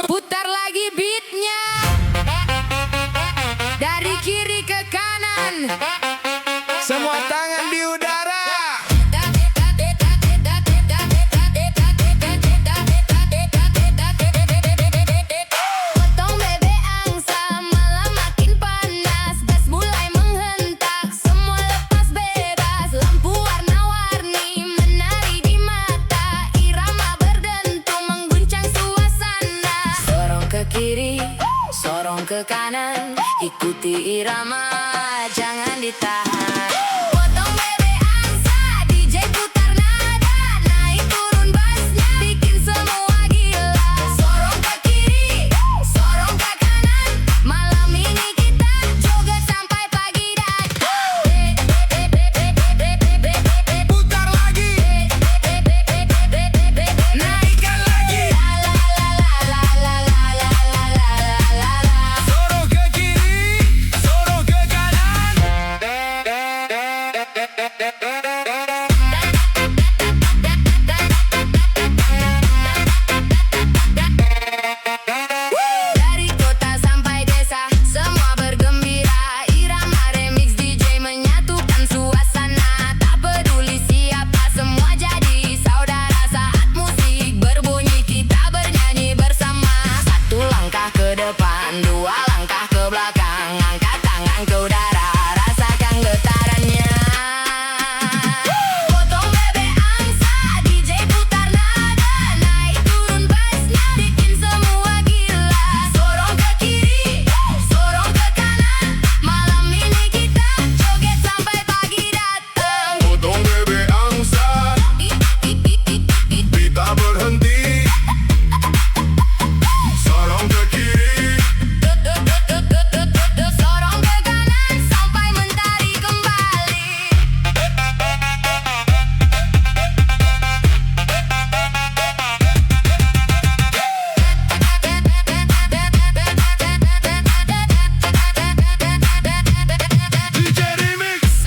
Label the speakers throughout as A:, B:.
A: Putar lagi beatnya dari kiri ke kanan,
B: Semua tangan di udara.
A: potong bebek angsa, malam makin panas, gas mulai menghentak, semua lepas bebas, lampu warna-warni menari di mata, irama berdentum mengguncang suasana. Sorong ke kiri, sorong ke kanan, ikuti irama, jangan ditahan. Potong bebek angsa, DJ putar nada, naik turun bassnya, bikin semua gila. Sorong ke kiri, sorong ke kanan, malam ini kita joget sampai pagi datang.
B: Putar lagi. Naikkan lagi. Sorong ke kiri, sorong ke kanan.
A: Dari kota sampai desa, semua bergembira. Irama remix DJ menyatukan suasana. Tak peduli siapa, semua jadi saudara. Saat musik berbunyi, kita bernyanyi bersama. Satu langkah ke depan, dua langkah ke belakang. Angkat tangan ke udara, rasakan getarannya. Potong bebek angsa, DJ putar nada, naik turun bassnya, bikin semua gila. Sorong ke kiri, sorong ke kanan, malam ini kita joget sampai pagi datang.
B: Potong bebek angsa, kita berhenti. Sorong ke kiri,
A: Sorong ke kanan sampai mentari kembali.
B: DJ Remix.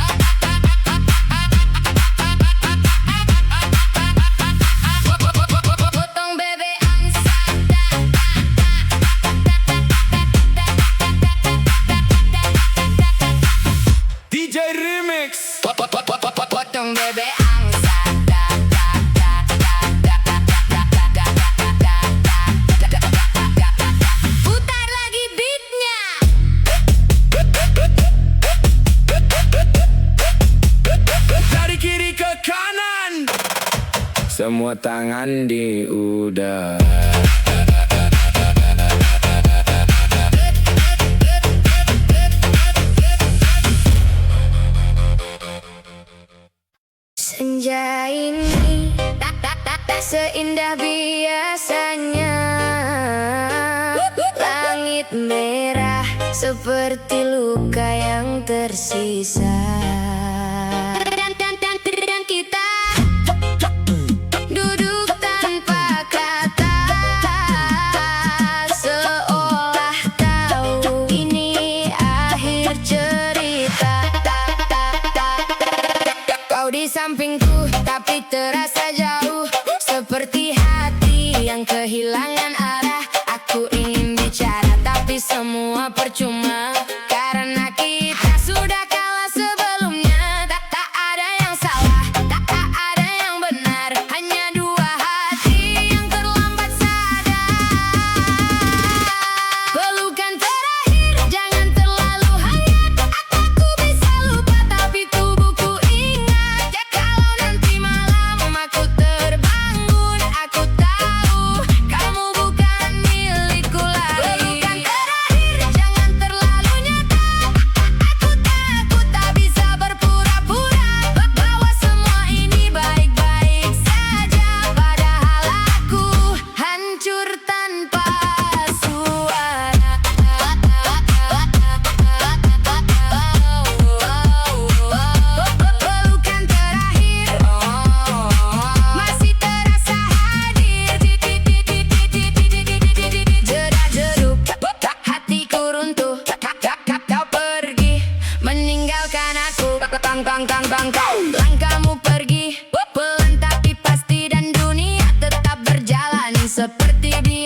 A: Potong bebek angsa,
B: DJ Remix.
A: potong bebek angsa. Putar lagi beatnya.
B: Dari kiri ke kanan. Semua tangan di udara.
A: Senja ini tak seindah biasanya. Langit merah seperti luka yang tersisa. Dan kita duduk tanpa kata, seolah tahu ini akhir cerita. Kau di sampingku tapi terasa jauh, seperti hati yang kehilangan arah. Aku ingin bicara tapi semua percuma, karena kita sudah kalah sebelumnya. Tak ada yang salah, tak ada yang benar, hanya dua hati yang terlambat sadar. Pelukan terakhir, jangan terlalu hangat. Aku bisa lupa tapi tubuhku ingat. Kalau nanti malam aku terbangun, aku tahu kamu bukan milikku lagi. Pelukan terakhir, jangan terlalu nyata. Aku takut tak bisa berpura-pura bahwa semua ini baik-baik saja, padahal aku hancur tanpa suara. Pelukan terakhir masih terasa hadir. Jedak-jeduk hatiku runtuh. Kau pergi meninggalkan aku. Langkahmu pergi pelan tapi pasti, dan dunia tetap berjalan seperti biasa.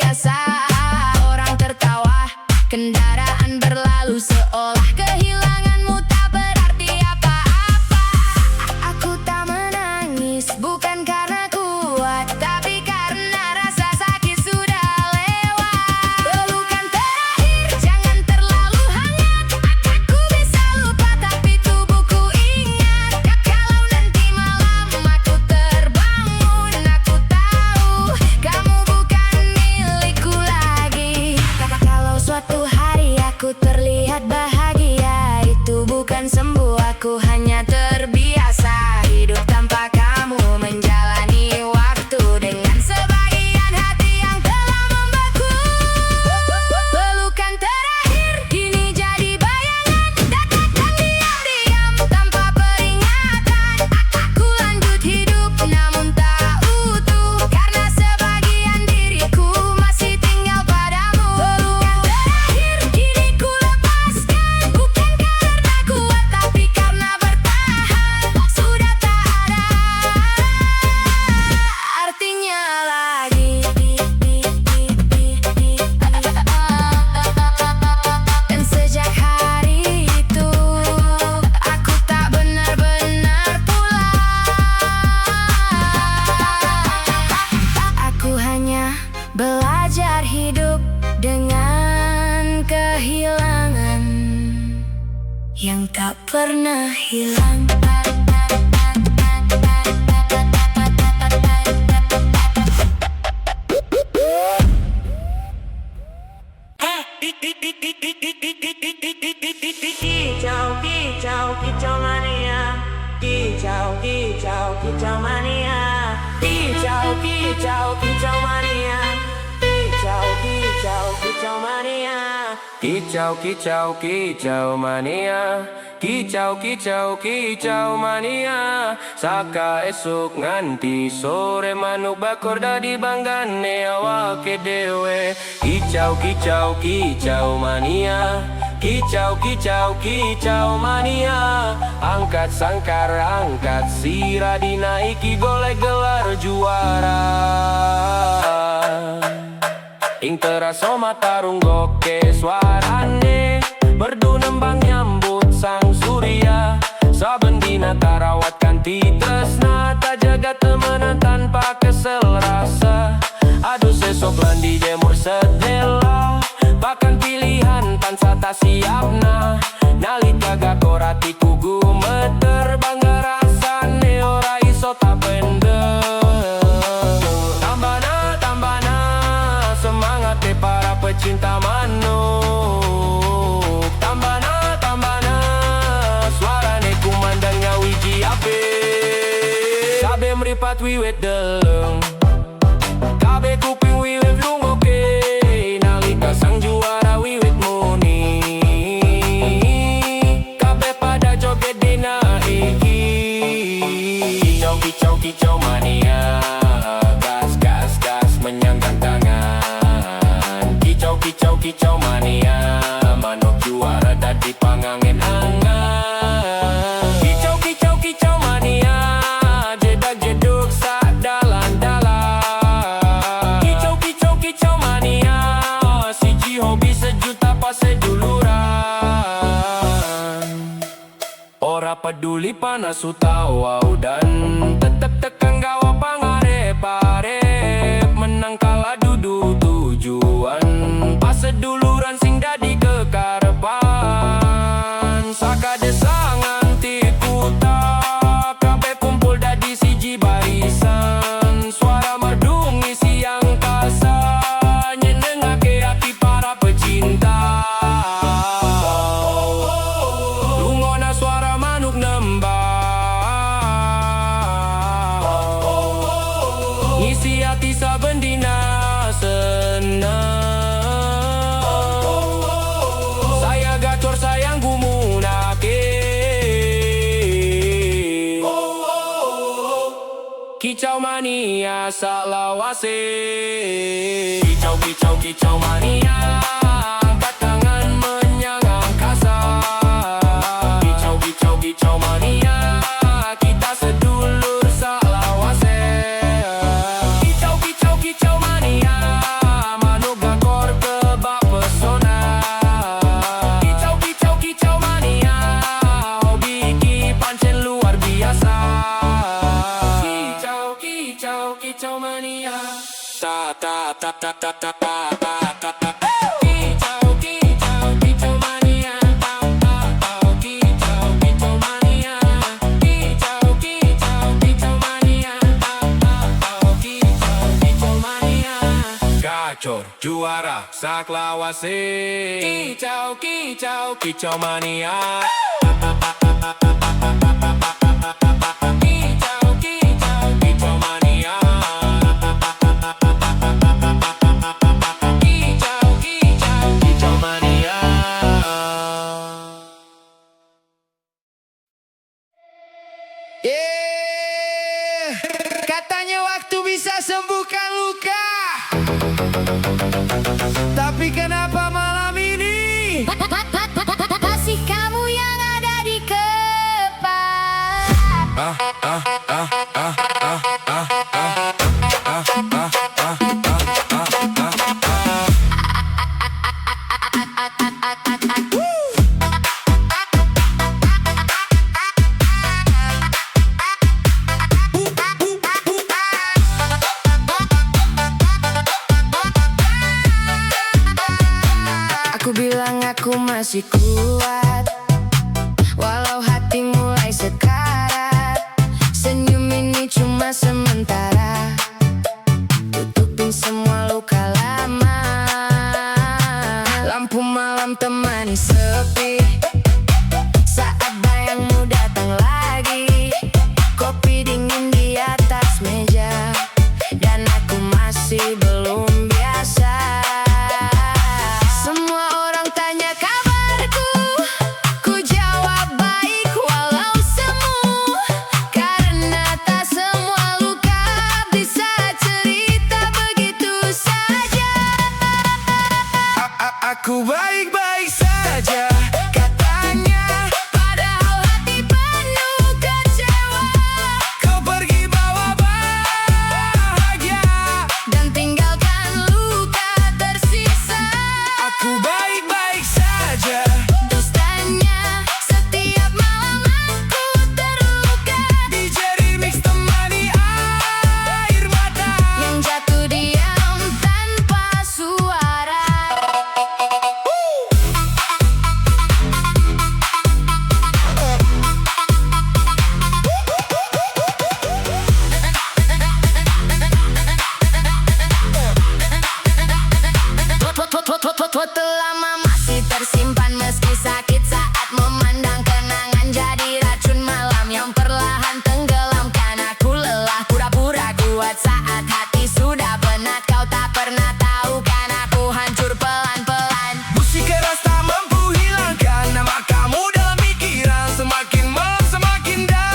A: bukan sembuh, aku hanya terbiasa hidup tanpa kamu, menjalani waktu dengan sebagian hati yang telah membeku. Pelukan terakhir kini jadi bayangan, datang diam-diam tanpa peringatan. Aku lanjut hidup namun tak utuh, karena sebagian diriku masih tinggal padamu. Pelukan terakhir kini ku lepaskan, bukan karena kuat tapi karena bertahan. Sudah tak ada artinya lagi. Dan sejak hari itu aku tak benar-benar pulang. Aku hanya belajar hidup dengan kehilangan yang tak pernah hilang.
C: Kicau, kicau, kicau mania. Kicau, kicau, kicau mania. Kicau, kicau, kicau mania. Kicau, kicau, kicau mania.
B: Kicau, kicau, kicau mania. Kicau, kicau, kicau mania. Saka esuk nganti sore manuk bakor dadi banggane awake dewe. Kicau, kicau, kicau mania. Kicau, kicau, kicau mania. Angkat sangkar, angkat sirah, dinaiki golek gelar juara. Ing teraso matarung goke suarane, merdu nembang nyambut sang surya. Saben dina tarawat kanti tresna, tak jaga temenan tanpa kesel rasa. Aduh sesok lan dijemur sedela, bahkan pilihan tansa tak siapna. Nalika gakoratiku gumeter, bangga rasane ora iso tak pendem. Tambana, tambana, semangat para pecinta manuk. Tambana, tambana, suarane kumandangnya wiji ape. Sabe meripat wiwit deleng, kabe kuping wiwit lungoke. Nalika sang juara wiwit muni, kabe pada joget dina iki. Kicau, kicau, kicau mania. Gas, gas, gas menyanggang tangan. Kicau, kicau, kicau mania. Manuk juara dadi pangangen angan. Kicau, kicau, kicau mania. Jedak jeduk sak dalan-dalan. Kicau, kicau, kicau mania. Siji hobi sejuta pas seduluran. Ora peduli panas utawa udan, tetep tekan gawa pangarep-arep. Menang kalah dudu tujuan, pas seduluran sing dadi kekarepan. Saka desa nganti kuta, kabeh kumpul dadi siji barisan. Suara merdu ngisi angkasa, nyenengake hati para pecinta. Lungona suara manuk nembang, ngisi hati saben dina senang. Saya gacor sayang gumunake. Kicau mania salawase. Kicau, kicau, kicau mania. Angkat tangan menyang angkasa. Kicau, kicau, kicau mania. Kita sedulur salawase. Kicau, kicau, kicau mania. Manuk gakor kebak pesona. Kicau, kicau, kicau mania. Hobi iki pancen luar biasa. Kicau, kicau, kicau mania. Ta ta ta ta ta ta ta ta ta ta. Kicau, kicau, kicau mania. Tau, tau, tau. Kicau, kicau mania. Kicau, kicau, kicau mania. Tau, tau, tau. Kicau, kicau mania. Gacor juara saklawase. Kicau, kicau, kicau mania.
D: Katanya waktu bisa sembuhkan luka, tapi kenapa malam ini
A: Masih kamu yang ada di kepala.
E: Aku bilang aku masih kuat, walau hati mulai sekarat. Senyum ini cuma sementara, tutupin semua luka lama. Lampu malam temani sepi, saat bayangmu datang lagi. Kopi dingin di atas meja, dan aku masih belum biasa. Semua orang tanya kabarku, ku jawab baik walau semu. Karena tak semua luka bisa cerita begitu saja.
D: Aku baik-baik saja, katanya.
A: Padahal hati penuh kecewa,
D: Kau pergi bawa bahagia,
A: dan tinggalkan luka tersisa.
D: aku baik-baik saja.
A: Dustanya, setiap malam aku terluka,
D: DJ Remix temani air mata.
A: yang jatuh diam tanpa suara. Foto lama masih tersimpan meski sakit saat memandang kenangan, jadi racun malam yang perlahan tenggelamkan. Aku lelah pura-pura kuat saat hati sudah penat. Kau tak pernah tahu kan aku hancur pelan-pelan.
D: Musik keras tak mampu hilangkan nama kamu dalam pikiran. Semakin malam semakin dalam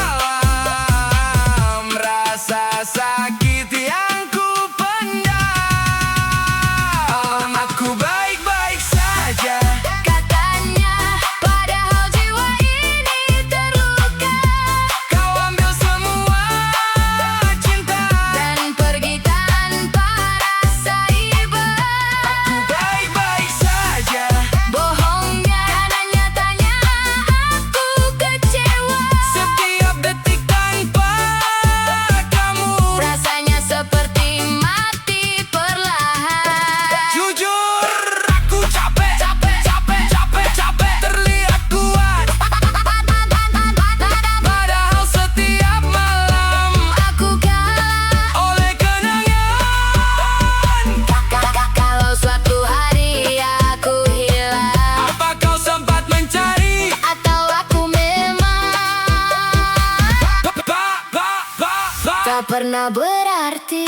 D: rasa sakit yang ku pendam. Aku baik-baik saja,
A: Katanya, padahal jiwa ini terluka,
D: kau ambil semua cinta.
A: dan pergi tanpa rasa iba.
D: Aku baik-baik saja,
A: Bohongnya dan nyatanya aku kecewa.
D: setiap detik tanpa kamu.
A: Rasanya seperti mati perlahan.
D: Jujur, aku capek, capek, capek, capek, capek. Terlihat kuat, padahal setiap malam
A: Aku kalah.
D: oleh kenangan.
A: Kalau suatu hari aku hilang,
D: Apa kau sempat mencari?
A: atau aku memang
E: Tak pernah berarti.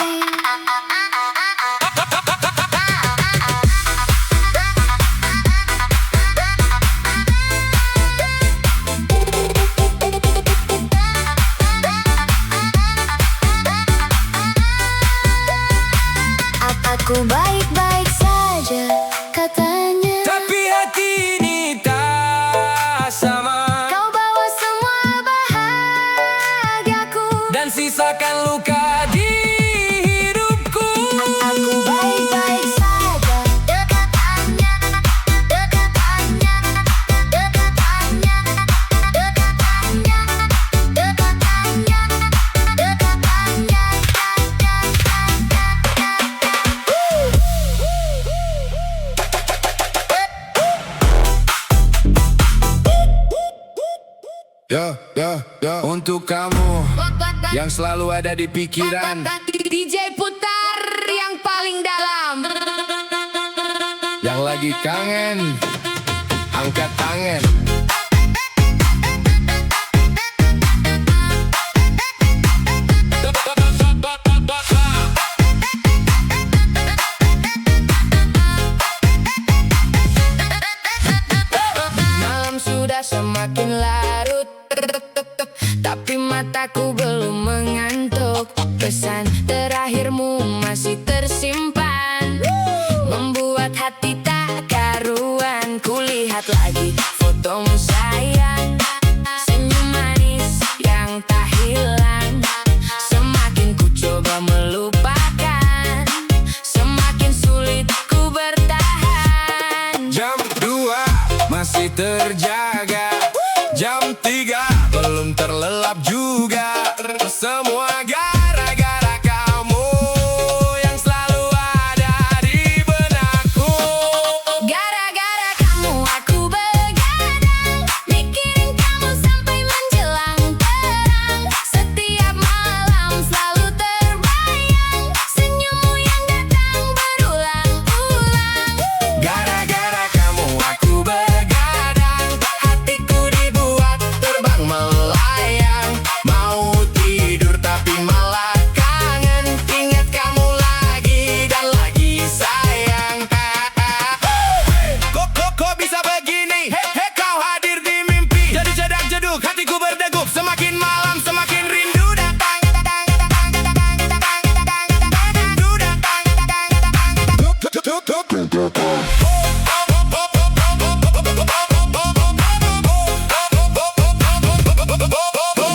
A: Aku baik-baik saja, katanya.
D: Tapi hati ini tak sama,
A: Kau bawa semua bahagiaku,
D: dan sisakan luka di hidupku.
A: aku baik-baik saja. Dekatannya, dekatannya, dekatannya, dekatannya, dekatannya, dekatannya.
D: Untuk kamu yang selalu ada di pikiran,
A: DJ putar yang paling dalam.
D: yang lagi kangen, angkat tangan.
E: Malam sudah semakin larut, tapi mata mataku belum mengantuk. Pesan terakhirmu masih tersimpan, membuat hati tak karuan. Kulihat lagi fotomu sayang, senyum manis yang tak hilang. Semakin ku coba melupakan, semakin sulit ku bertahan.
D: Jam 2 masih terjaga, jam 3 belum terlelap juga. Semua gara-gara kamu yang selalu ada di benakku.
E: Gara-gara kamu aku begadang, mikirin kamu sampai menjelang terang. Setiap malam selalu terbayang, senyummu yang datang berulang-ulang.
D: Gara-gara kamu aku begadang, hatiku dibuat terbang melayang. Mau tidur tapi malah kangen, ingat kamu lagi dan lagi sayang. Kok bisa begini? Hei kau hadir di mimpi, jadi jedak-jeduk hatiku berdegup. Semakin malam semakin rindu datang. Rindu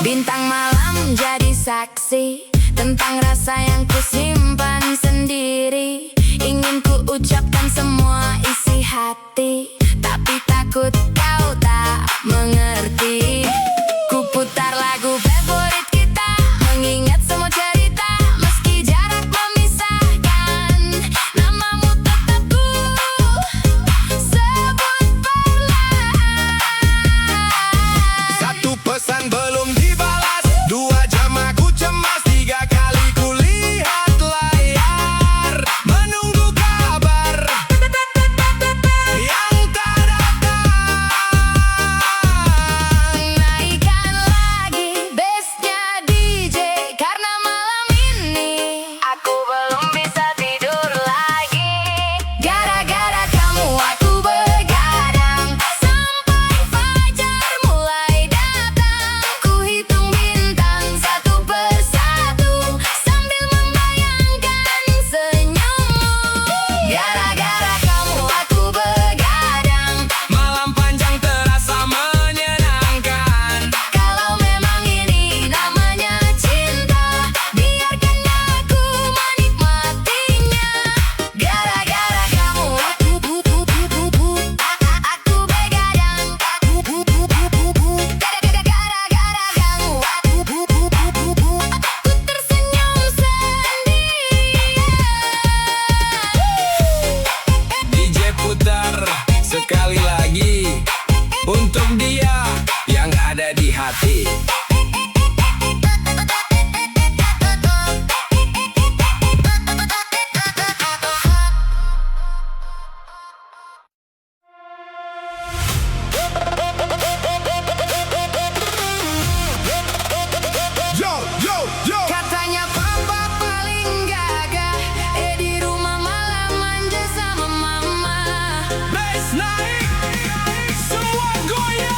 E: Bintang malam jadi saksi tentang rasa yang kusimpan sendiri. Ingin ku ucapkan semua isi hati, tapi takut kau tak mengerti. Ku putar lagu favorit kita, mengingat semua cerita. Meski jarak memisahkan, namamu tetap ku sebut perlahan.
D: Satu pesan belum dibalas, 2 jam aku cemas, 3 kali ku lihat layar, menunggu kabar yang tak datang.
E: Naikkan lagi bassnya DJ, karena malam ini aku belum bisa tidur lagi. Gara-gara kamu aku begadang, sampai fajar mulai datang. Ku hitung bintang satu persatu, sambil membayangkan senyummu. Gara-gara kamu aku begadang,
D: Malam panjang terasa menyenangkan.
E: kalau memang ini namanya cinta, biarkan aku menikmatinya. Gara-gara kamu aku begadang. Gara-gara kamu aku tersenyum sendirian.
D: DJ putar sekali lagi untuk dia yang ada di hati.
E: Katanya papa paling gagah, di rumah malah manja sama mama.
D: Bass naik, semua goyang.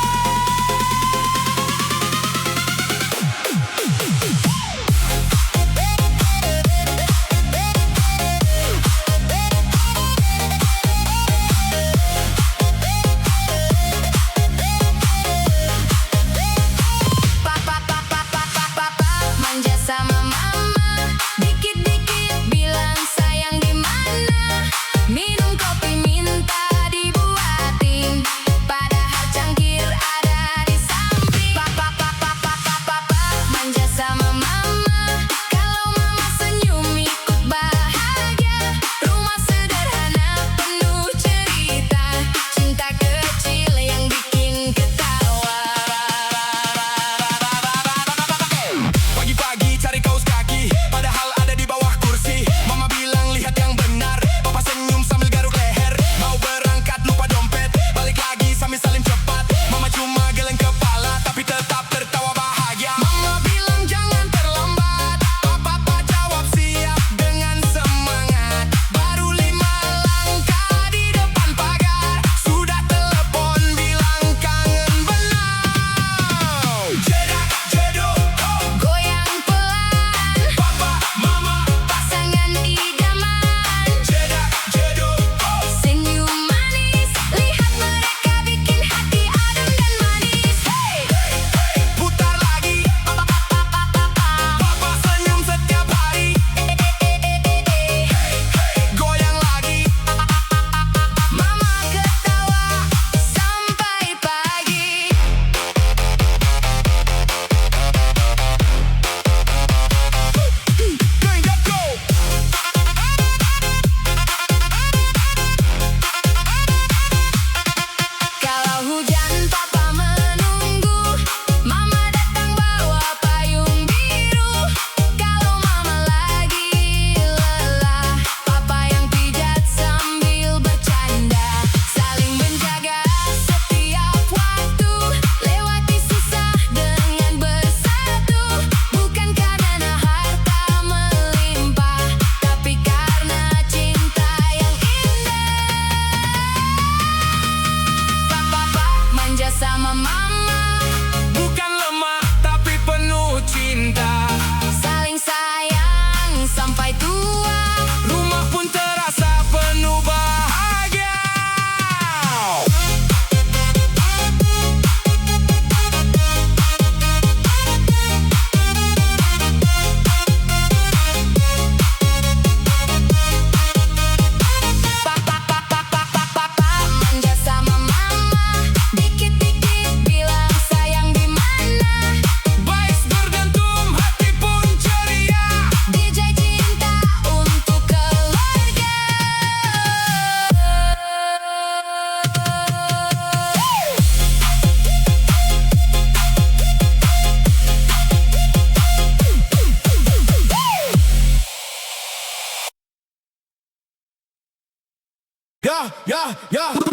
D: ya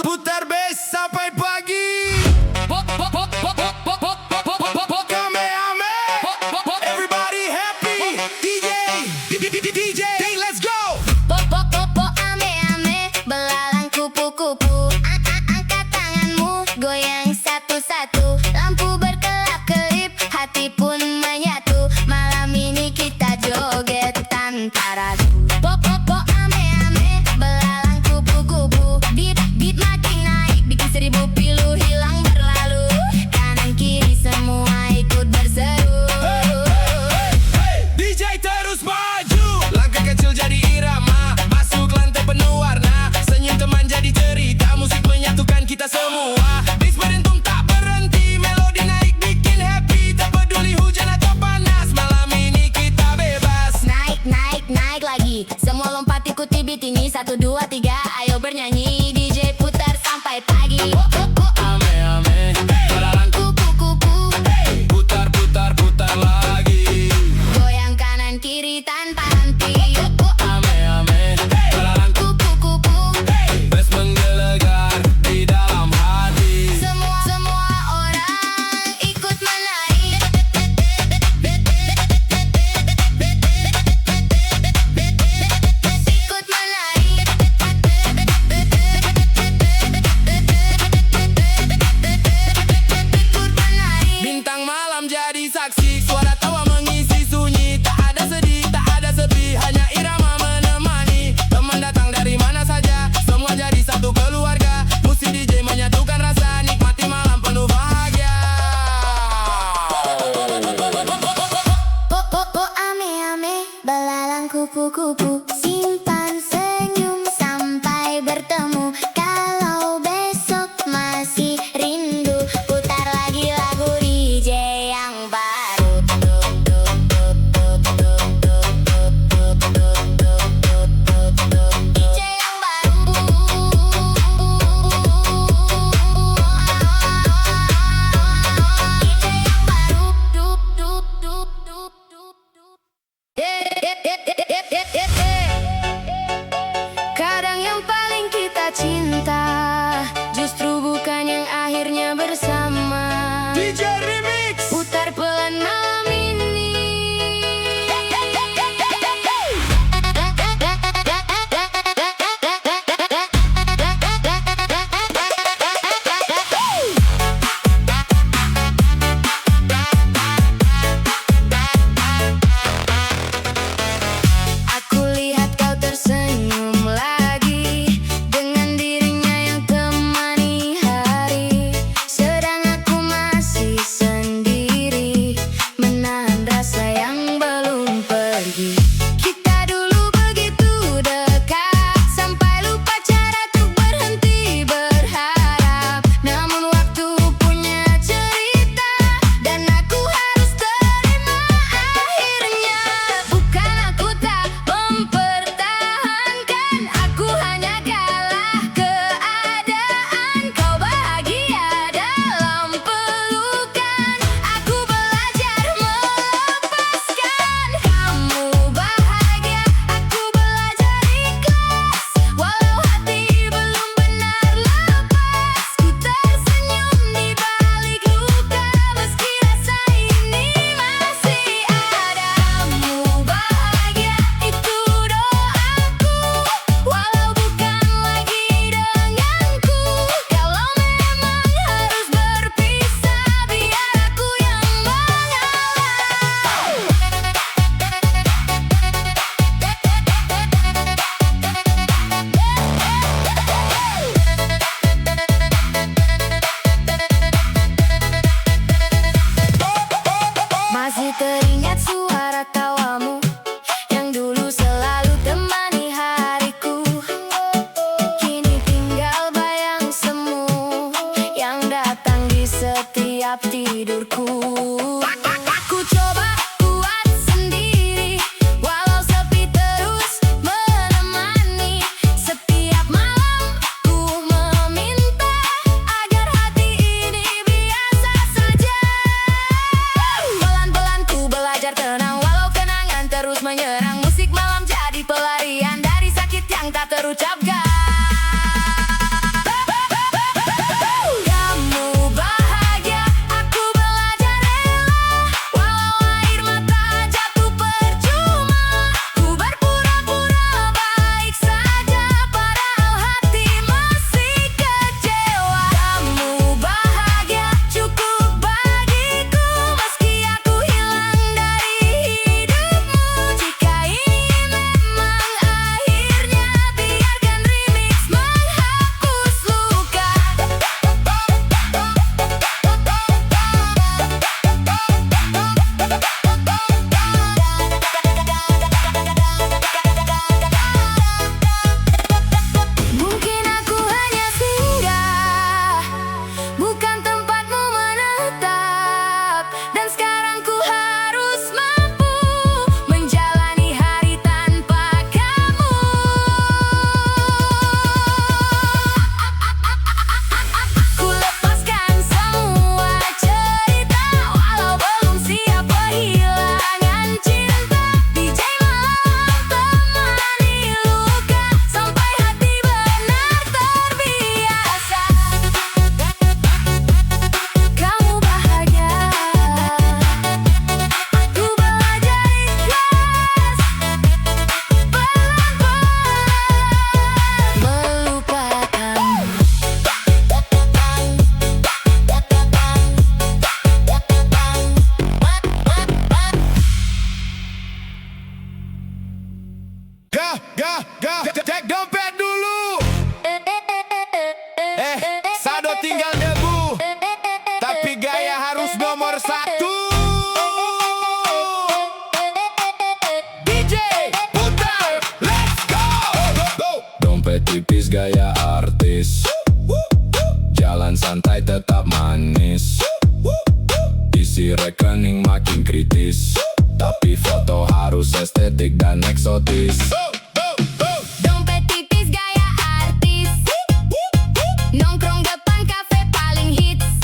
D: putar bass sampai pagi. Kamehame, everybody happy. DJ, let's go.
A: Po ame-ame, belalang kupu-kupu. Angkat tanganmu, goyang satu-satu. Lampu berkelap-kelip, hati pun menyatu. Malam ini kita joget tanpa ragu. Po ame-ame, belalang kupu-kupu. Beat makin naik, bikin 1000 pilu hilang berlalu. Kanan kiri semua ikut berseru.
D: DJ terus maju, langkah kecil jadi irama, masuk lantai penuh warna, senyum teman jadi cerita, musik menyatukan kita semua. Beats berentung tak berhenti, melodi naik bikin happy, tak peduli hujan atau panas, malam ini kita bebas.
A: Naik lagi. Semua lompat ikuti beat ini. 1, 2, 3, ayo bernyanyi. DJ putar sampai pagi.
D: Ame-ame, belalang
A: Kupu-kupu,
D: putar lagi.
A: goyang kanan kiri tanpa henti.
D: Ame-ame, belalang
A: Kupu-kupu,
D: bass menggelegar di dalam hati.
A: semua orang ikut menari. Ikut menari. Ikut menari.
D: Bintang malam jadi saksi, suara tawa mengisi sunyi. Tak ada sedih, tak ada sepi, hanya irama menemani. Teman datang dari mana saja, semua jadi satu keluarga. Musik DJ menyatukan rasa, nikmati malam penuh bahagia.
A: Po ame-ame, belalang kupu-kupu. Simpan senyum sampai bertemu. Kalau besok masih rindu, putar lagi lagu DJ yang baru. DJ yang baru. DJ yang baru. Kadang yang paling kita cinta justru bukan yang akhirnya bersama.
D: DJ Remix.
A: Putar pelan malam ini. Aku lihat kau tersenyum lagi dengan dirinya yang temani hari. Sedang aku masih sendiri, menahan rasa yang belum pergi. Kita dulu begitu dekat, sampai lupa cara untuk berhenti berharap. Namun waktu punya cerita, dan aku harus terima akhirnya. Bukan aku tak mempertahankan, aku hanya kalah keadaan. Kau bahagia dalam pelukan, aku belajar melepaskan. Kamu bahagia, aku belajar ikhlas. Walau hati belum benar lepas, ku tersenyum di balik luka, meski rasa ini masih ada. Kamu bahagia, itu doaku. Walau bukan lagi denganku, kalau memang harus berpisah, biar aku yang mengalah. Masih teringat suara tawamu yang dulu selalu temani hariku. Kini tinggal bayang semu yang datang di setiap tidurku. Aku coba kuat sendiri, walau sepi terus menemani. Setiap malam ku meminta agar hati ini biasa saja. Pelan-pelan ku belajar tenang, walau kenangan terus menyerang. Musik malam jadi pelarian dari sakit yang tak terucapkan.
D: Kondisi rekening makin kritis, tapi foto harus estetik dan eksotis.
A: Dompet tipis gaya artis, nongkrong depan kafe paling hits.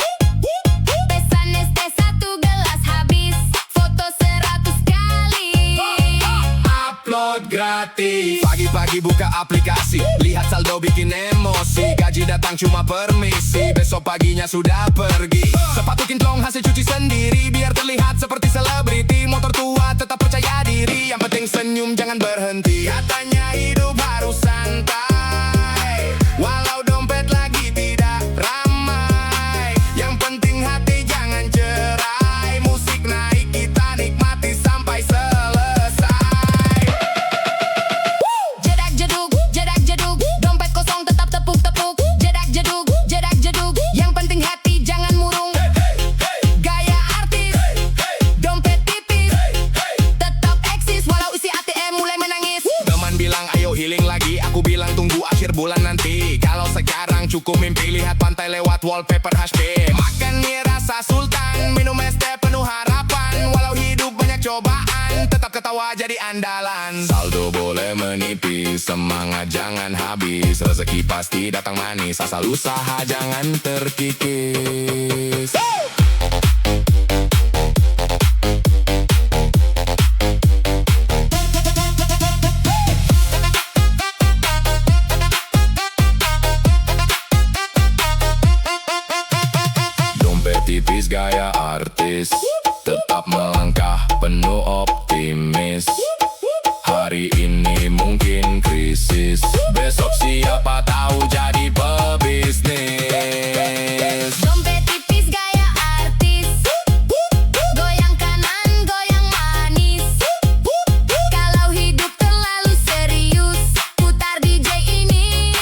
A: Pesan es teh 1 gelas habis, foto 100 kali.
D: Upload gratis. Pagi-pagi buka aplikasi, lihat saldo bikin emosi. Gaji datang cuma permisi, besok paginya sudah pergi. Sepatu kinclong hasil cuci sendiri, biar terlihat seperti selebriti. Motor tua tetap percaya diri, yang penting senyum jangan berhenti. Katanya hidup harus santai, walau dompet lagi tidak ramai. Yang penting hati jangan cerai, musik naik kita nikmati sampai selesai.
A: Jedak jeduk, dompet kosong tetap tepuk-tepuk. Jedak jeduk, yang penting hati jangan murung. Gaya artis, dompet tipis, tetap eksis walau isi ATM mulai menangis.
D: Teman bilang ayo healing lagi, aku bilang tunggu akhir bulan nanti. Kalau sekarang cukup mimpi lihat pantai lewat wallpaper HP. Makan mie rasa sultan, minum es teh penuh harapan. Walau hidup banyak cobaan, tetap ketawa jadi andalan. Saldo boleh menipis, semangat jangan habis. Rezeki pasti datang manis, asal usaha jangan terkikis. Dompet tipis gaya artis, tetap melangkah penuh optimis. Hari ini mungkin krisis, besok siapa tahu jadi pebisnis.
A: Dompet tipis gaya artis, goyang kanan, goyang manis. Kalau hidup terlalu serius, putar DJ ini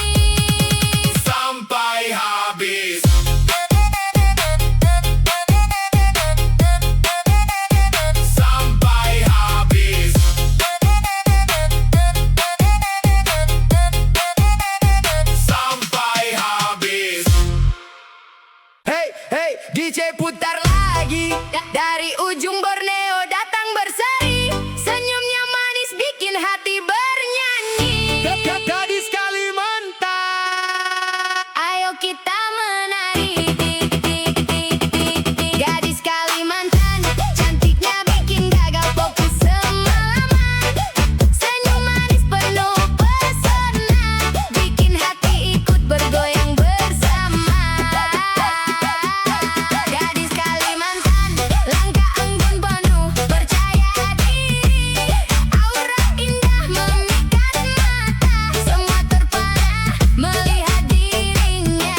D: Sampai habis. Sampai habis. Sampai habis.
C: Hey, hey, DJ putar lagi.
A: dari ujung Borneo datang berseri. Senyumnya manis bikin hati bernyanyi.
D: Gadis Kalimantan.
A: Ayo kita menari. Gadis Kalimantan, cantiknya bikin gagal fokus semalaman. Senyum manis penuh pesona, bikin hati ikut bergoyang bersama. Gadis Kalimantan, langkah anggun penuh percaya diri. Aura indah memikat mata, semua terpana melihat dirinya.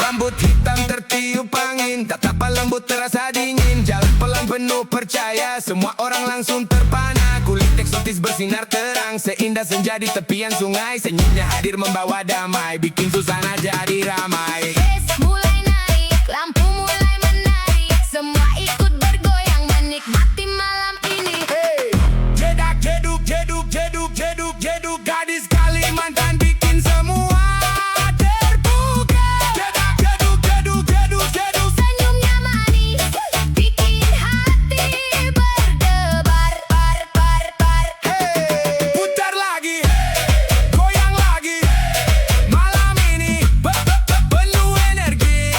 D: Rambut hitam tertiup angin, tatapan lembut terasa dingin. Jalan pelan penuh percaya, semua orang langsung terpana. Kulit eksotis bersinar terang, seindah senja di tepian sungai. Senyumnya hadir membawa damai, bikin suasana jadi ramai.
A: Bass mulai naik, lampu mulai menari. Semua ikut bergoyang menikmati malam ini.
D: Jedak jeduk jeduk jeduk jeduk jeduk, gadis Kalimantan bikin semua terbuka. Jedak jeduk jeduk jeduk jeduk.
A: Senyumnya manis, bikin hati berdebar.
D: Putar lagi, goyang lagi. Malam ini penuh energi.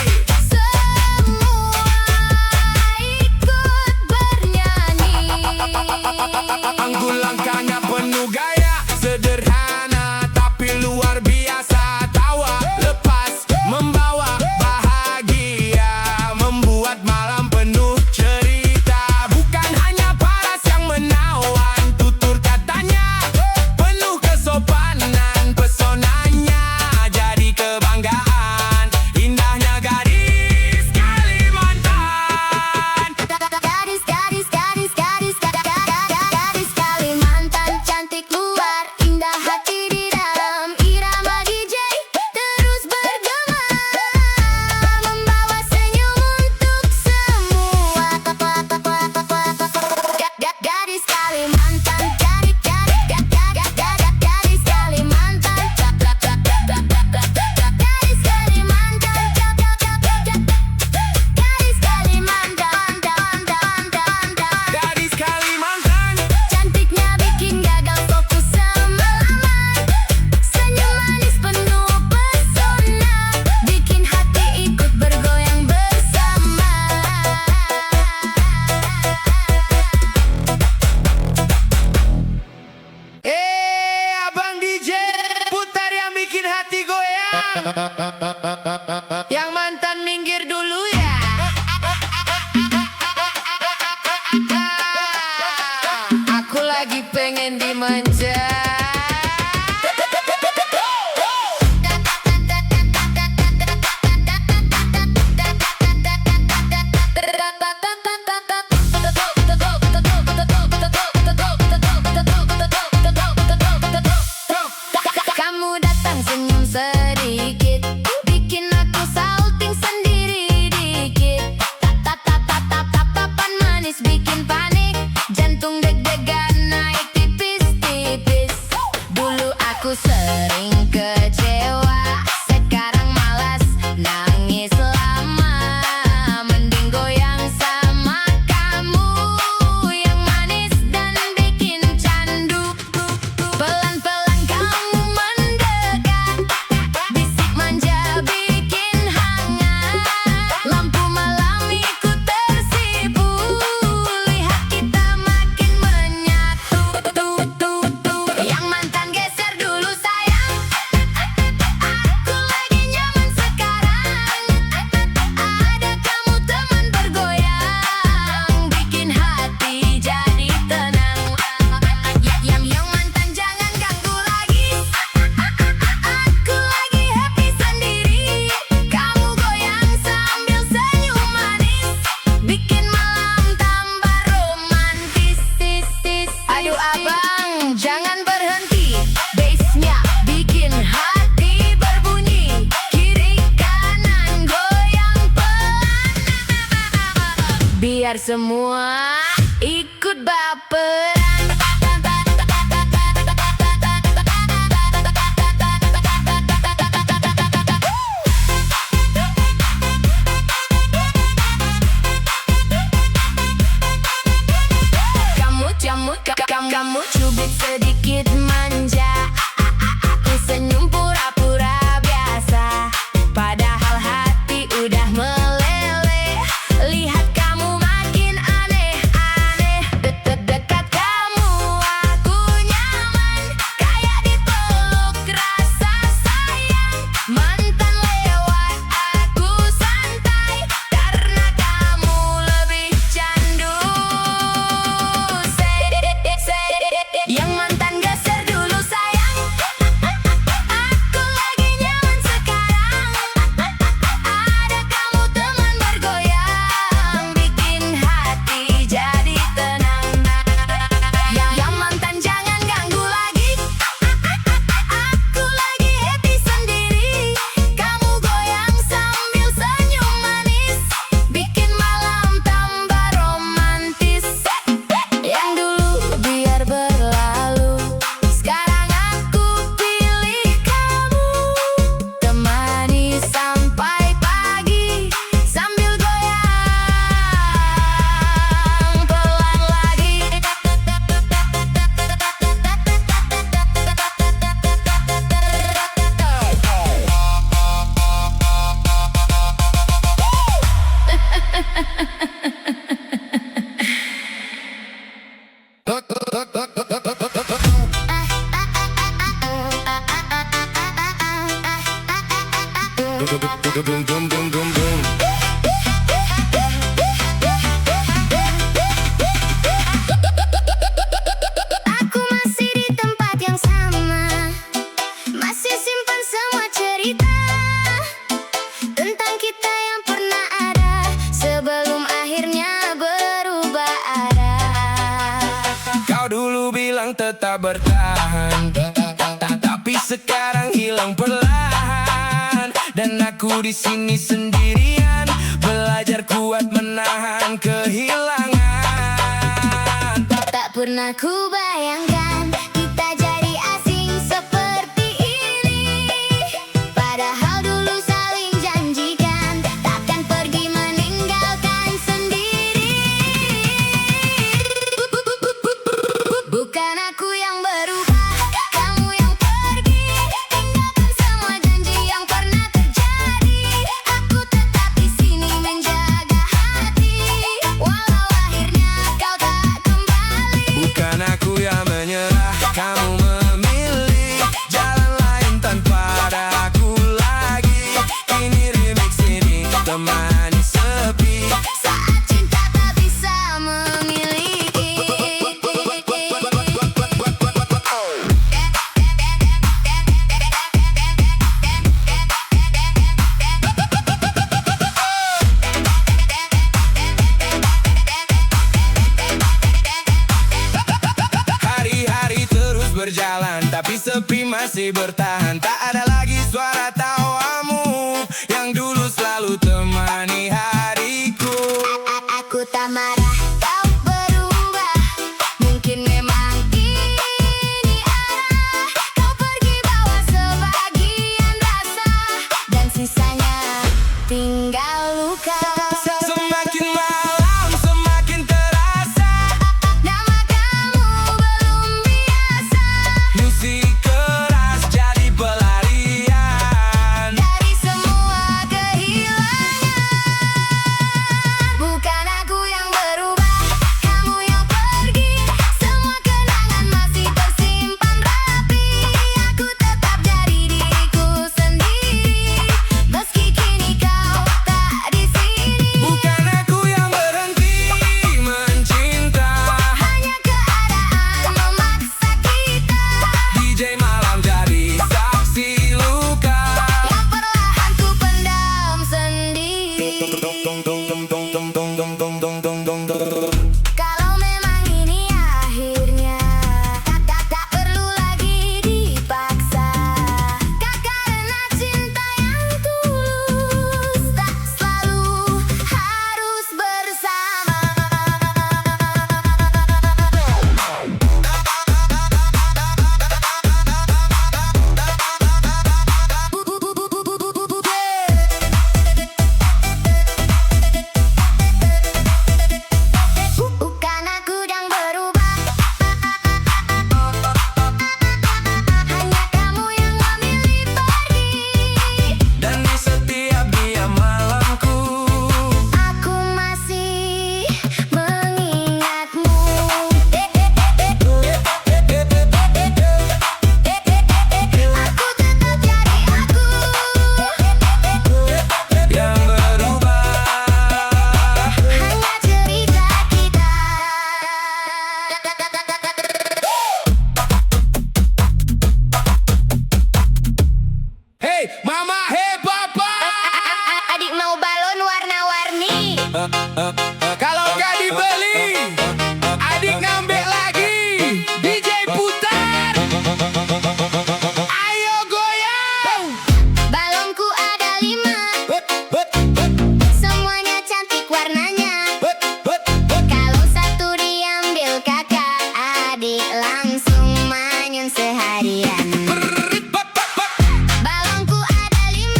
A: biar semua ikut baperan. Kamu cubit sedikit manja, aku senyum pura-pura biasa, padahal hati udah meleleh. Lihat kamu makin aneh-aneh, dekat kamu aku nyaman, kayak dipeluk rasa sayang. Mantan lewat aku santai, karena kamu lebih candu. Yang mantan geser dulu sayang, aku lagi nyaman sekarang. Ada kamu teman bergoyang, bikin hati jadi tenang. Yang mantan jangan ganggu lagi, aku lagi happy sendiri. Kamu goyang sambil senyum manis, bikin malam tambah romantis. Yang dulu biar berlalu, sekarang aku pilih kamu. Temani sampai pagi, sambil goyang pelan lagi. Aku masih di tempat yang sama, masih simpan semua cerita tentang kita yang pernah ada, sebelum akhirnya berubah arah.
D: Kau dulu bilang tetap bertahan, tapi sekarang hilang perlahan. Dan aku di sini sendirian, belajar kuat menahan kehilangan.
A: Tak pernah ku bayangkan kita jadi asing seperti ini, padahal dulu saling janjikan takkan pergi meninggalkan sendiri. Bukan aku yang berubah, kamu yang pergi, tinggalkan semua janji yang pernah terjadi. Aku tetap di sini menjaga hati, walau akhirnya kau tak kembali.
D: Bukan aku yang menyerah, kamu memilih jalan lain tanpa ada aku lagi. Ini remix ini temani sepi.
A: Saat cinta tak bisa memiliki.
D: Hari-hari terus berjalan, tapi sepi masih bertahan. Tak ada lagi suara tawamu yang dulu selalu temani hariku.
A: Aku tak marah, kau berubah. Mungkin memang ini arah. Kau pergi bawa sebagian rasa, dan sisanya tinggal luka.
D: Semakin malam semakin terasa,
A: Nama kamu belum biasa,
D: musik keras jadi pelarian
A: dari semua kehilangan. Bukan aku yang berubah, kamu yang pergi. Semua kenangan masih tersimpan rapi. Aku tetap jadi diriku sendiri, meski kini kau tak di sini.
D: Bukan aku yang berhenti mencinta,
A: Hanya keadaan memaksa kita,
D: DJ malam jadi saksi luka.
A: yang perlahan ku pendam sendiri. Kalau memang ini akhirnya, tak perlu lagi dipaksa. Karena cinta yang tulus tak selalu harus bersama.
C: Kalau gak dibeli, adik ngambek lagi. DJ putar, ayo goyang.
A: Balonku ada 5, semuanya cantik warnanya. Kalau satu diambil kakak, adik langsung manyun seharian. Balonku ada 5,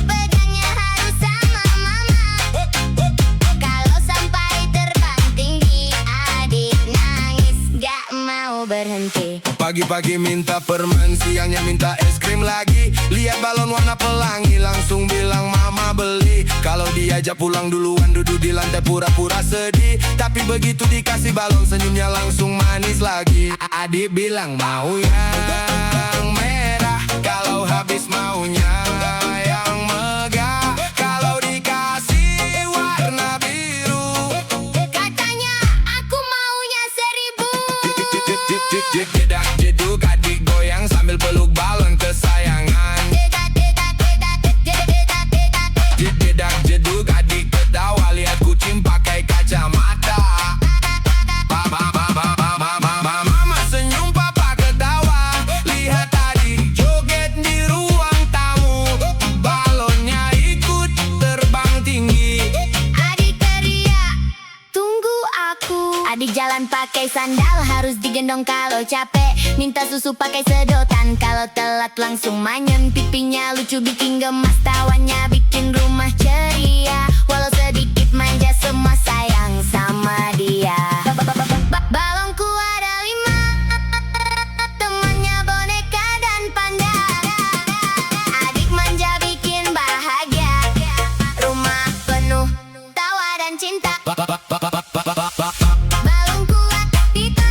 A: pegangnya harus sama mama. Kalau sampai terbang tinggi, adik nangis gak mau berhenti.
D: Pagi-pagi minta permen, siangnya minta es krim lagi. Lihat balon warna pelangi, langsung bilang mama beli. Kalau diajak pulang duluan, duduk di lantai pura-pura sedih. Tapi begitu dikasih balon, senyumnya langsung manis lagi. Adik bilang mau yang merah, kalau habis maunya yang megah. Kalau dikasih warna biru,
A: Katanya aku maunya 1000.
D: jedak jeduk adik goyang sambil peluk balon kesayangan. Jedak jeduk adik ketawa lihat kucing pakai kacamata. Mama senyum papa ketawa, lihat adik joget di ruang tamu. Balonnya ikut terbang tinggi.
A: Adik teriak, tunggu aku. Adik jalan pakai sandal, harus digendong kalau capek. Minta susu pakai sedotan, kalau telat langsung manyun. Pipinya lucu bikin gemas, tawanya bikin rumah ceria. Walau sedikit manja, semua sayang sama dia. Balonku ada 5, temannya boneka dan panda. Adik manja bikin bahagia, rumah penuh tawa dan cinta. Balonku pipa,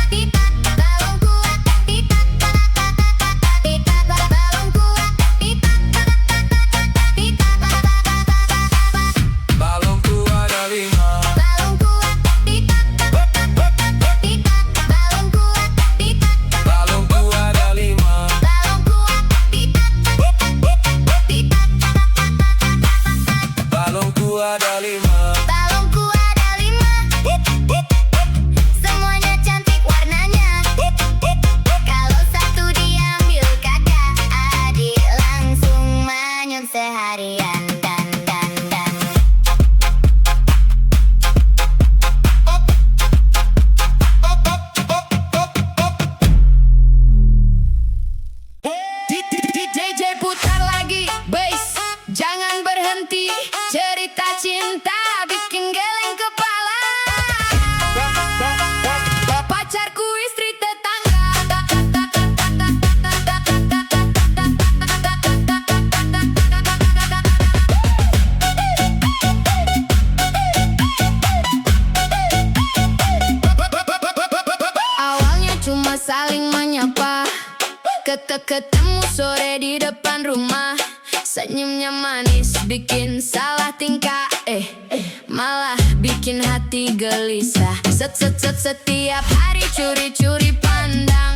A: pipa, balonku pipa, pipa, balonku pipa, pipa,
D: Balonku ada 5.
A: balonku pipa, pipa, balonku pipa,
D: Balonku ada 5.
A: balonku pipa, pipa,
D: Balonku ada 5.
A: balonku ada 5, semuanya cantik warnanya. Kalau satu diambil kakak, adik langsung manyun seharian. Dan
E: DJ putar lagi bass, jangan berhenti. Cerita cinta bikin geleng kepala. Pacarku istri tetangga. Awalnya cuma saling menyapa, ketemu sore di depan rumah. Senyumnya manis bikin salah tingkah, malah bikin hati gelisah. Setiap hari curi-curi pandang,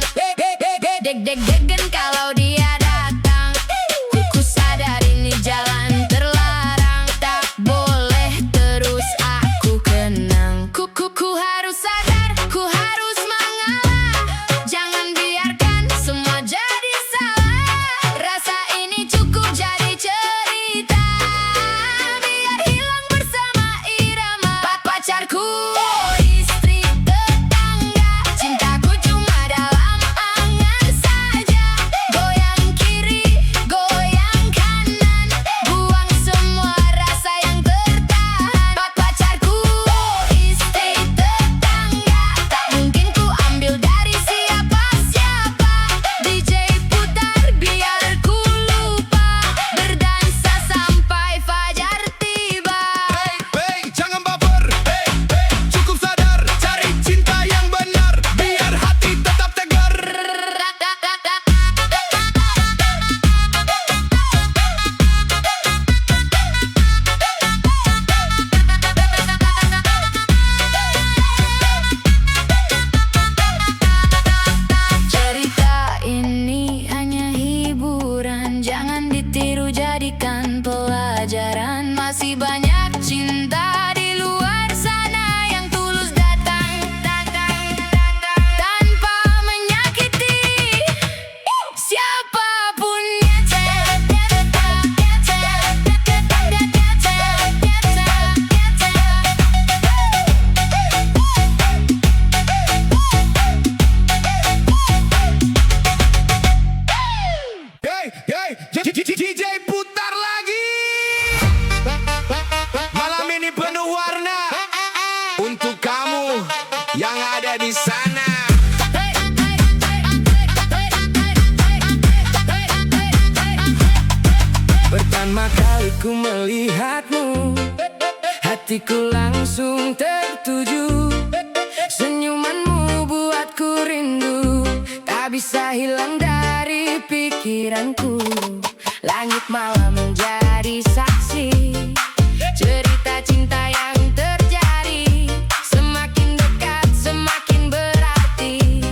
E: deg-degen kalau dia datang. Ku sadar ini jalan terlarang, tak boleh terus aku kenang. Ku harus sadar, ku harus mengalah. Jangan biarkan semua jadi salah. Rasa ini cukup jadi cerita, biar hilang bersama irama. Pacarku istri tetangga. banyak cinta di luar sana yang tulus datang tanpa menyakiti siapapun.
D: DJ putar lagi. Malam ini penuh warna untuk kamu yang ada di sana. Pertama kali ku melihatmu, hatiku langsung tertuju. Senyumanmu buatku rindu, tak bisa hilang dari pikiranku. Langit malam menjadi saksi cerita cinta yang terjadi. Semakin dekat semakin berarti,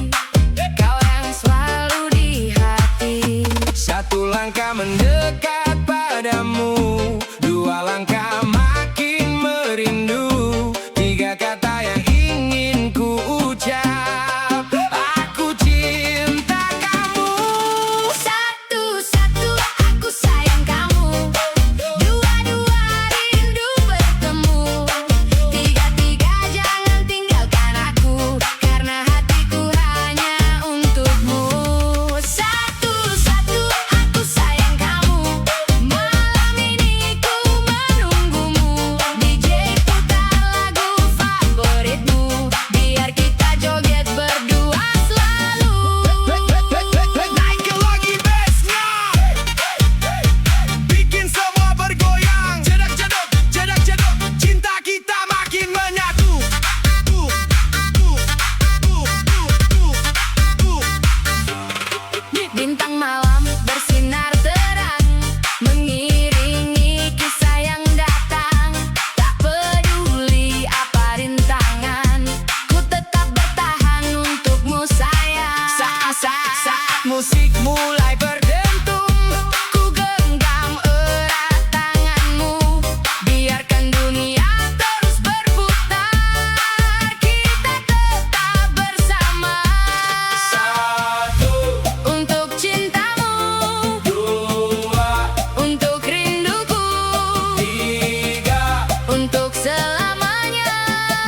D: kau yang selalu di hati. Satu langkah mendekat padamu, dua langkah makin merindu, tiga kata yang ingin ku ucap, aku cinta kamu.
E: Satu-satu aku sayang kamu, dua-dua rindu bertemu, tiga-tiga jangan tinggalkan aku, karena hatiku hanya untukmu. Satu-satu aku sayang kamu, malam ini ku menunggumu. DJ putar lagu favoritmu, biar kita joget berdua selalu.
D: Naikin lagi bassnya, bikin semua bergoyang. Cedak cedok, cinta kita makin menyatu.
E: Bintang malam bersinar terang, mengiringi kisah yang datang. Tak peduli apa rintangan, ku tetap bertahan untukmu sayang.
D: Saat musik mulai berdentum,
E: Ku genggam erat tanganmu, biarkan dunia terus berputar, kita tetap bersama.
D: satu,
E: Untuk cintamu,
D: dua,
E: untuk rinduku,
D: tiga.
E: untuk selamanya.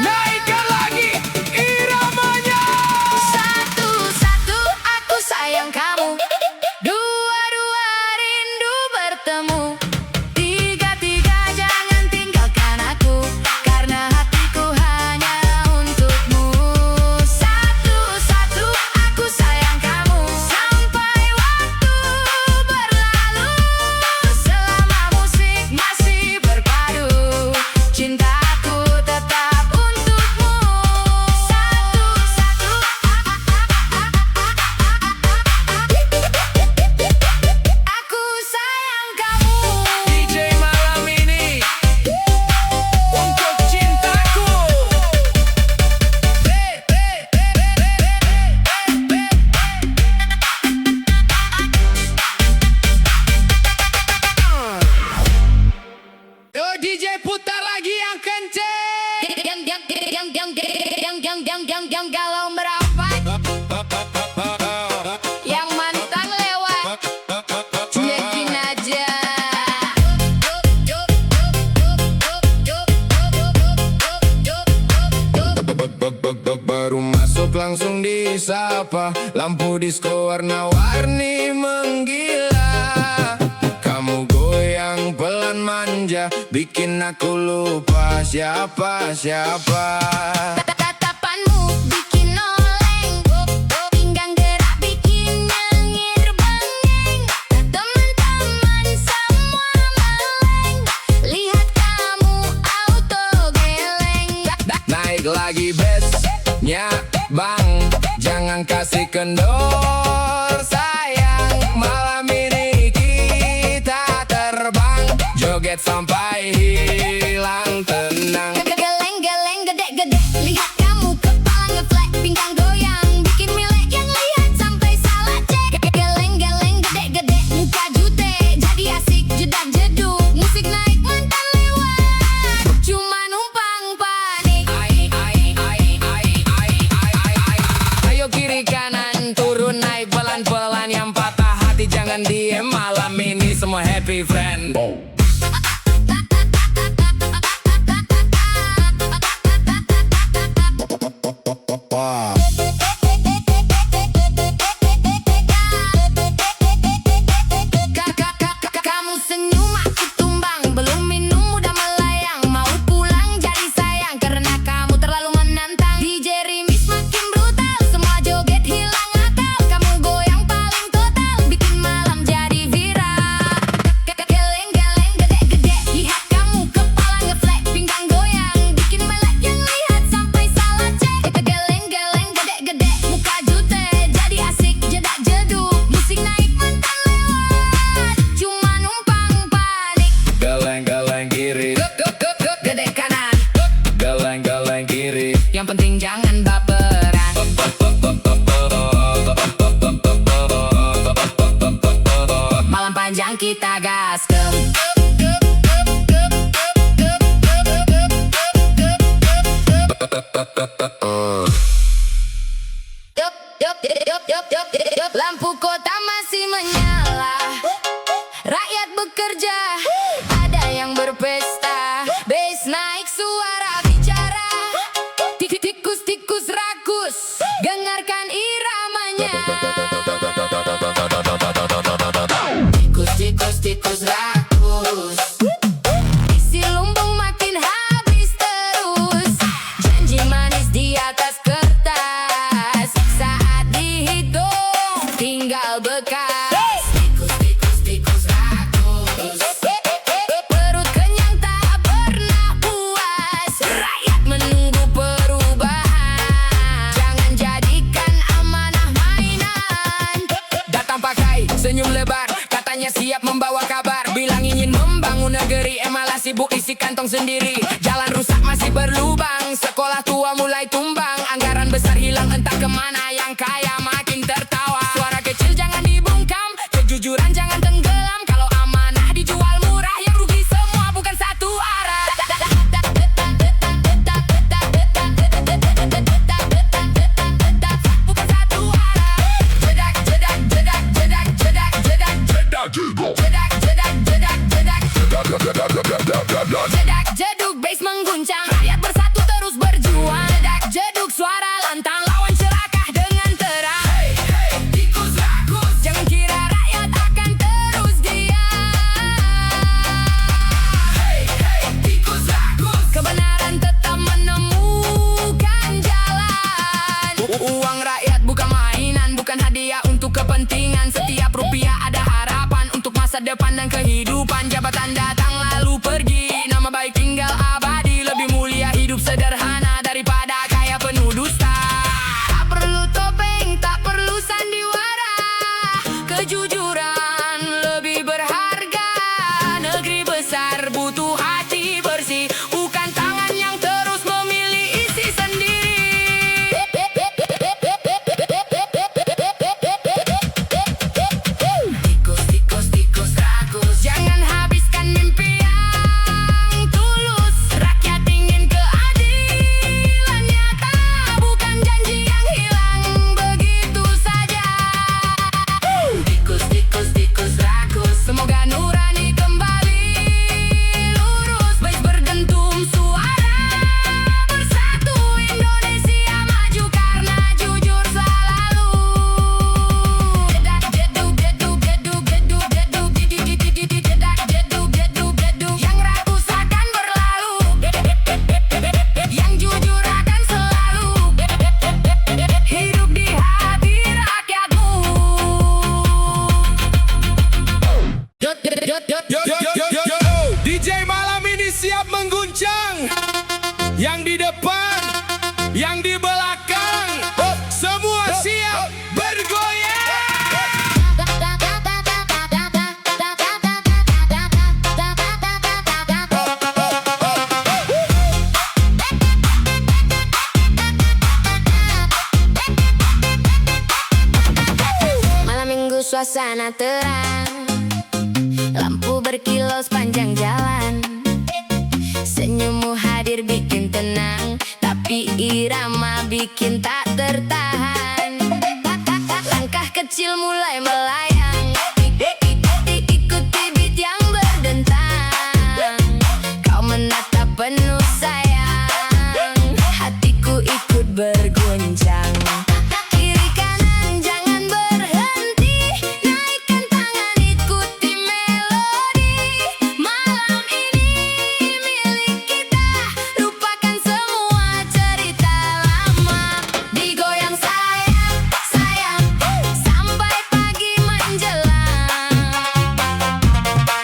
D: Naikkan lagi iramanya.
E: Satu-satu aku sayang kamu, dua-dua rindu bertemu, tiga-tiga jangan tinggalkan aku, karena hatiku hanya untukmu. Satu-satu aku sayang kamu, sampai waktu berlalu, selama musik masih berpadu, cintaku tetap untukmu. Satu-satu aku sayang kamu.
D: DJ malam ini untuk cintaku.
C: Yo DJ putar lagi yang kenceng.
E: Yang galau merapat, yang mantan lewat, cuekin aja.
D: Baru masuk langsung disapa, lampu disco warna-warni menggila. Kamu goyang pelan manja, bikin aku lupa siapa-siapa.
E: Tatapanmu bikin oleng, pinggang gerak bikin nyengir bengeng. Teman-teman semua meleng, lihat kamu auto geleng.
D: Naik lagi bassnya bang, jangan kasih kendor sayang. Malam ini kita terbang, joget sampai hilang tenang.
E: Geleng-geleng gede-gede, lihat kamu kepala ngeflat, pinggang goyang, bikin milek yang lihat sampai salah cek. Geleng-geleng gede-gede, muka jute, jadi asik jedak jeduk, musik naik mantan lewat.
A: naik suara bicara. Tikus-tikus rakus, dengarkan iramanya. Tikus rakus, isi lumbung makin habis terus. Janji manis di atas kertas, saat dihitung tinggal bekas. Tikus rakus, perut kenyang tak pernah puas. Rakyat menunggu perubahan, jangan jadikan amanah mainan.
B: Datang pakai senyum lebar, katanya siap membawa kabar. Bilang ingin membangun negeri, malah sibuk isi kantong sendiri. Jalan rusak masih berlubang, sekolah tua mulai tumbang. Anggaran besar hilang entah kemana, yang kaya makin tertawa. Suara kecil jangan dibungkam, kejujuran jangan tenggelam. Kalau amanah dijual murah, yang rugi semua bukan satu arah. Bukan satu arah. Jedak, jedak, jedak, jedak, jedak, jedak, jedak, jedak, jedak, jedak, jedak.
A: Jedak jeduk bass mengguncang, rakyat bersatu terus berjuang. Jedak jeduk suara lantang, lawan serakah dengan terang.
B: Hey, hey, tikus rakus,
A: Jangan kira rakyat akan terus diam.
B: hey, hey, tikus rakus.
A: Kebenaran tetap menemukan jalan.
B: Uang rakyat bukan mainan, bukan hadiah untuk kepentingan. Setiap rupiah ada harapan untuk masa depan dan kehidupan. Jabatan datang lalu pergi, nama baik tinggal abadi. Lebih mulia hidup sederhana daripada kaya penuh dusta.
A: Tak perlu topeng, tak perlu sandiwara. Kejujuran lebih berharga. Negeri besar butuh hati bersih, bukan tangan yang terus memilih isi sendiri. Tikus rakus, jangan habiskan mimpi yang tulus. Rakyat ingin keadilan nyata, bukan janji yang hilang begitu saja. Tikus rakus, semoga nurani kembali lurus. Baik berdentum suara bersatu, Indonesia maju karena jujur selalu. Jedak jeduk jeduk jeduk jeduk jeduk jedak jeduk jeduk jeduk, yang rakus akan berlalu, yang jujur akan selalu hidup di hati rakyatmu.
D: DJ malam ini siap mengguncang. Yang di depan, yang di belakang, semua siap bergoyang.
A: Malam minggu suasana terang, lampu berkilau sepanjang jalan. Senyummu hadir bikin tenang, tapi irama bikin tak tertahan. Langkah kecil mulai melayang, ikuti beat yang berdentang. Kau menatap penuh sayang, hatiku ikut berguncang. Kiri kanan jangan berhenti, naikkan tangan ikuti melodi. Malam ini milik kita, lupakan semua cerita lama. Digoyang sayang, sayang, sampai pagi menjelang.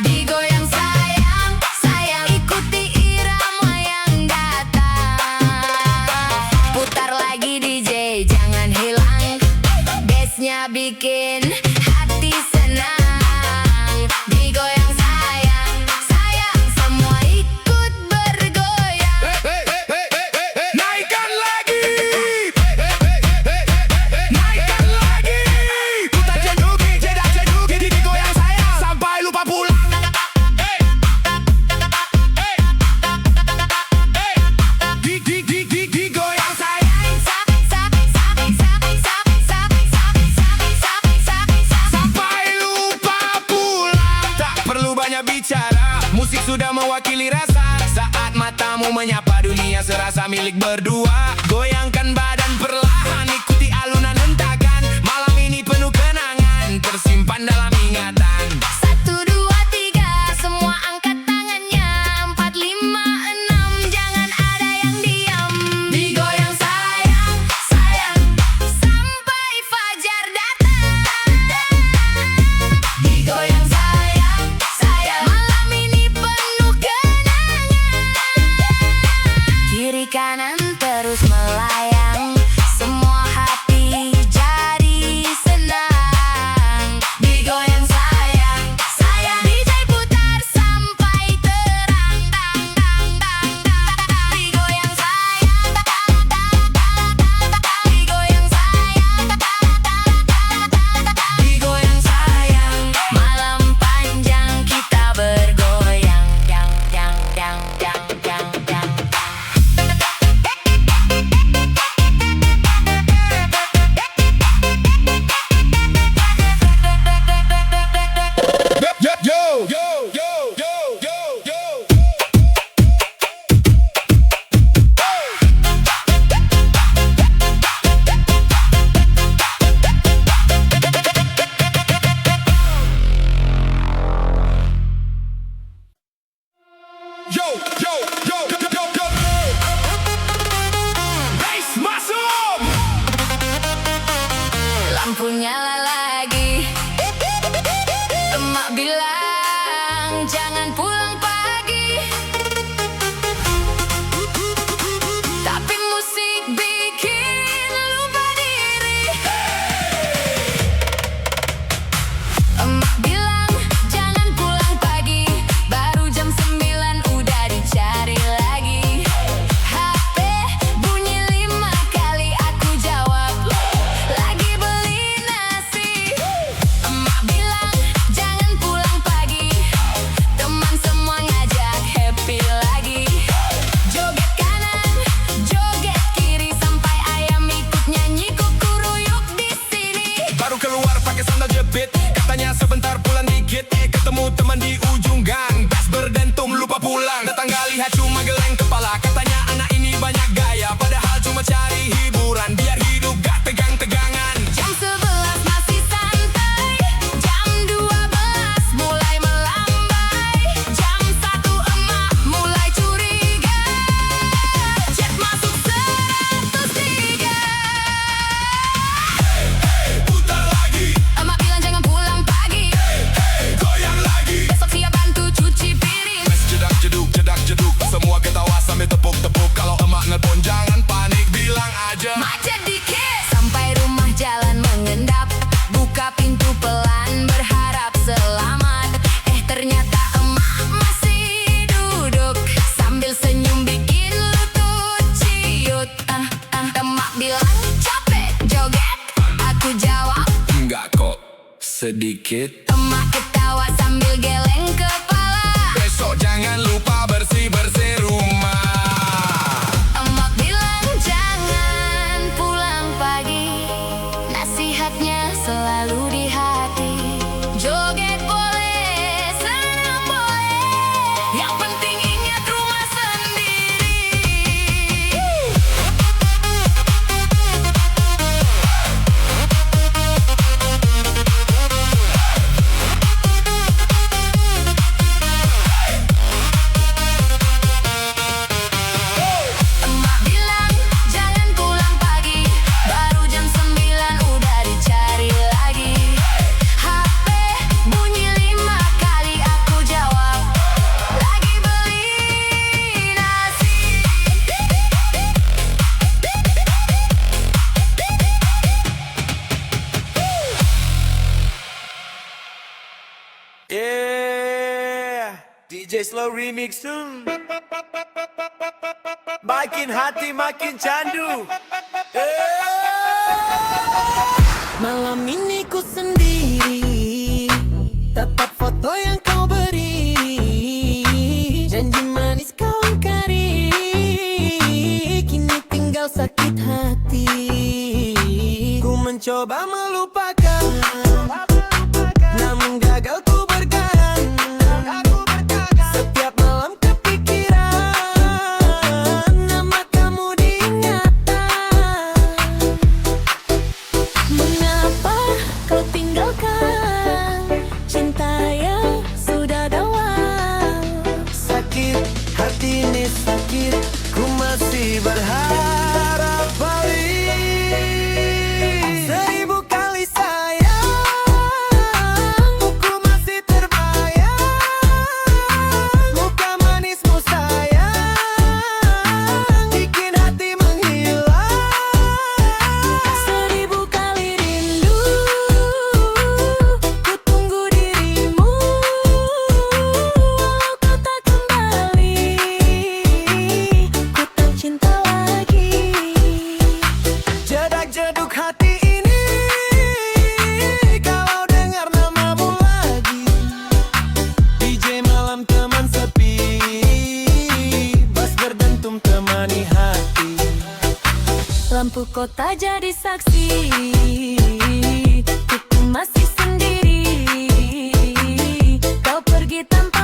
A: Digoyang sayang, sayang, ikuti irama yang datang.
D: kamu menyapa dunia serasa milik berdua. Goyangkan badan perlahan, ikuti alunan hentakan. Malam ini penuh kenangan, tersimpan dalam ingatan.
E: 1, 2, 3, semua angkat tangannya. 4, 5, 6, jangan ada yang diam. Digoyang sayang, sayang, sampai fajar datang. Digoyang sayang, sayang, malam ini penuh kenangan. Kiri kanan terus melayang, semua hati jadi senang. Digoyang sayang, sayang, DJ putar sampai terang, tang, tang, tang, tang. Digoyang sayang, digoyang sayang, digoyang sayang. Malam panjang kita bergoyang, yang, yang, yang, yang, yang, yang.
D: Yo, yo, yo, yo, yo, yo. Yo, yo, yo, yo, yo, yo. Bass masuk.
E: Lampu nyala lagi, emak bilang jangan pulang pagi. Tapi musik bikin lupa diri. Emak bilang jangan pulang pagi, baru jam 9 udah dicari lagi. HP bunyi 5 kali, aku jawab lagi beli nasi. Emak bilang jangan pulang pagi, teman semua ngajak happy lagi. Joget kanan, joget kiri, sampai ayam ikut nyanyi kukuruyuk di sini.
D: Baru keluar pakai sandal jepit, katanya sebentar pulang dikit. Ketemu teman di ujung gang, bass berdentum lupa pulang. Tetangga lihat cuma geleng kepala, katanya anak ini banyak gaya. Padahal cuma cari hiburan, biar hidup gak tegang-tegangan.
E: Jam 11 masih santai, jam 12 mulai melambai, jam 1 emak mulai curiga. Chat masuk 103.
D: Putar lagi,
E: Emak bilang jangan pulang pagi,
D: goyang lagi.
E: besok siap bantu cuci piring.
D: Mes jedak jeduk, semua ketawa sambil tepuk-tepuk. Kalau emak nelpon jangan panik, bilang aja
E: Macet dikit, sampai rumah jalan mengendap. Buka pintu pelan berharap selamat. Ternyata emak masih duduk, sambil senyum bikin lutut ciut. Emak bilang capek joget, aku jawab
D: enggak kok, sedikit.
E: emak ketawa sambil geleng kepala.
D: Besok jangan lupa bersih-bersih rumah.
E: Emak bilang jangan pulang pagi, nasihatnya selalu di hati. Joget boleh, senang boleh, yang penting ingat rumah sendiri. Emak bilang jangan pulang pagi, baru jam 9 udah dicari lagi. HP bunyi 5 kali, aku jawab lagi beli nasi.
F: Yeah, DJ Slow Remix makin hati makin candu.
G: Malam ini ku sendiri, tatap foto yang kau beri, janji manis kau ingkari, kini tinggal sakit hati. Ku mencoba melupakan, namun gagal ku bertahan. Setiap malam kepikiran, ini sakit, ku masih berharap balik. 1000 kali sayang, ku masih terbayang. Muka manismu sayang, bikin hati menghilang.
E: 1000 kali rindu, ku tunggu dirimu. Walau kau tak kembali, ku tak cinta lagi.
G: Jedak-jeduk hati ini, kalau dengar namamu lagi. DJ malam teman sepi, bass berdentum temani hati.
E: Lampu kota jadi saksi, ku masih sendiri. Kau pergi tanpa